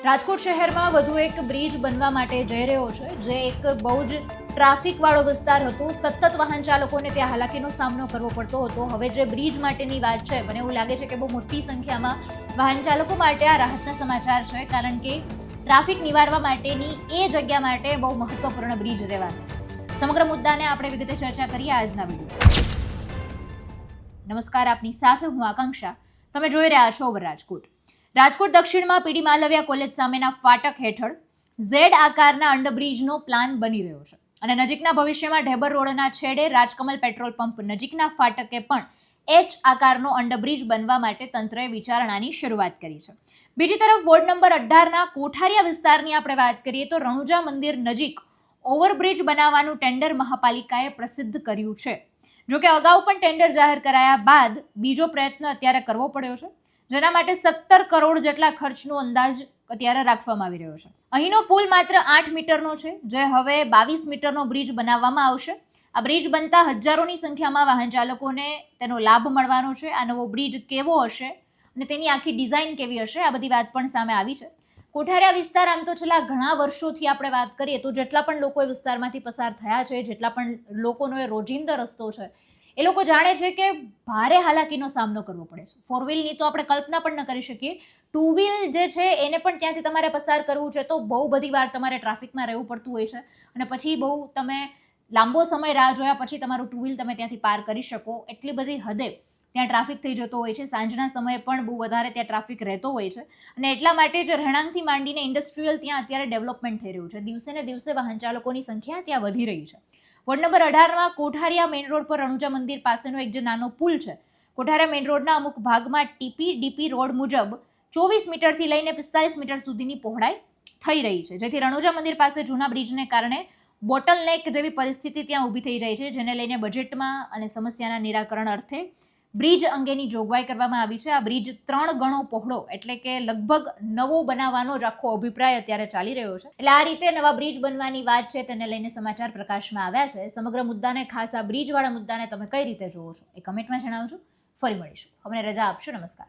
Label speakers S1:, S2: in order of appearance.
S1: રાજકોટ શહેરમાં વધુ એક બ્રિજ બનવા માટે જઈ રહ્યો છે, જે એક બહુ જ ટ્રાફિકવાળો વિસ્તાર હતો. સતત વાહન ચાલકોને ત્યાં હાલાકીનો સામનો કરવો પડતો હતો. હવે જે બ્રિજ માટેની વાત છે, મને એવું લાગે છે કે બહુ મોટી સંખ્યામાં વાહન ચાલકો માટે આ રાહતના સમાચાર છે, કારણ કે ટ્રાફિક નિવારવા માટેની એ જગ્યા માટે બહુ મહત્વપૂર્ણ બ્રિજ રહેવાનો છે. સમગ્ર મુદ્દાને આપણે વિગતે ચર્ચા કરીએ આજના વિડીયો. નમસ્કાર, આપની સાથે હું આકાંક્ષા. તમે જોઈ રહ્યા છો ઓવર રાજકોટ. રાજકોટ દક્ષિણમાં પીડી માલવિયા કોલેજ સામેના ફાટક હેઠળ ઝેડ આકારના અંડરબ્રિજનો પ્લાન બની રહ્યો છે અને નજીકના ભવિષ્યમાં ઢેબર રોડના છેડે રાજકમલ પેટ્રોલ પંપ નજીકના ફાટકે પણ એચ આકારનો અંડરબ્રિજ બનવા માટે તંત્રએ વિચારણાની શરૂઆત કરી છે. બીજી તરફ વોર્ડ નંબર 18ના કોઠારિયા વિસ્તારની આપણે વાત કરીએ તો રણુજા મંદિર નજીક ઓવરબ્રિજ બનાવવાનું ટેન્ડર મહાપાલિકાએ પ્રસિદ્ધ કર્યું છે. જોકે અગાઉ પણ ટેન્ડર જાહેર કરાયા બાદ બીજો પ્રયત્ન અત્યારે કરવો પડ્યો છે, જેના માટે 17 કરોડ જેટલા ખર્ચનો અંદાજ અત્યારે રાખવામાં આવી રહ્યો છે. અહીંનો પુલ માત્ર 8 મીટરનો છે, જે હવે 22 મીટરનો બ્રિજ બનાવવામાં આવશે. આ બ્રિજ બનતા હજારોની સંખ્યામાં વાહન ચાલકોને તેનો લાભ મળવાનો છે. આ નવો બ્રિજ કેવો હશે અને તેની આખી ડિઝાઇન કેવી હશે, આ બધી વાત પણ સામે આવી છે. કોઠારિયા વિસ્તાર આમ તો છેલ્લા ઘણા વર્ષોથી આપણે વાત કરીએ તો જેટલા પણ લોકો એ વિસ્તારમાંથી પસાર થયા છે, જેટલા પણ લોકોનો એ રોજિંદા રસ્તો છે, એ લોકો જાણે છે કે ભારે હાલાકીનો સામનો કરવો પડે છે. 4 વ્હીલની તો આપણે કલ્પના પણ ન કરી શકીએ. 2 વ્હીલ જે છે એને પણ ત્યાંથી તમારે પસાર કરવું છે તો બહુ બધી વાર તમારે ટ્રાફિકમાં રહેવું પડતું હોય છે અને પછી બહુ તમે લાંબો સમય રાહ જોયા પછી તમારું 2 વ્હીલ તમે ત્યાંથી પાર કરી શકો એટલી બધી હદે ત્યાં ટ્રાફિક થઈ જતો હોય છે. સાંજના સમયે પણ બહુ વધારે ત્યાં ટ્રાફિક રહેતો હોય છે અને એટલા માટે જ રહેણાંકથી માંડીને ઇન્ડસ્ટ્રીયલ ત્યાં અત્યારે ડેવલપમેન્ટ થઈ રહ્યું છે. દિવસે ને દિવસે વાહન ચાલકોની સંખ્યા ત્યાં વધી રહી છે. વોર્ડ નંબર 18માં કોઠારિયા મેઇન રોડ પર રણુજા મંદિર પાસેનો એક જે નાનો પુલ છે, કોઠારિયા મેઇન રોડના અમુક ભાગમાં ડીપી રોડ મુજબ 24 મીટરથી લઈને 45 મીટર સુધીની પહોળાઈ થઈ રહી છે, જેથી રણુજા મંદિર પાસે જૂના બ્રિજને કારણે બોટલનેક જેવી પરિસ્થિતિ ત્યાં ઊભી થઈ જાય છે, જેને લઈને બજેટમાં અને સમસ્યાના નિરાકરણ અર્થે બ્રિજ અંગેની જોગવાઈ કરવામાં આવી છે. આ બ્રિજ 3 ગણો પહોળો એટલે કે લગભગ નવો બનાવવાનો જ આખો અભિપ્રાય અત્યારે ચાલી રહ્યો છે. એટલે આ રીતે નવા બ્રિજ બનવાની વાત છે, તેને લઈને સમાચાર પ્રકાશમાં આવ્યા છે. સમગ્ર મુદ્દાને, ખાસ આ બ્રિજવાળા મુદ્દાને તમે કઈ રીતે જોવો છો એ કમેન્ટમાં જણાવજો. ફરી મળીશું. અમને રજા આપશો. નમસ્કાર.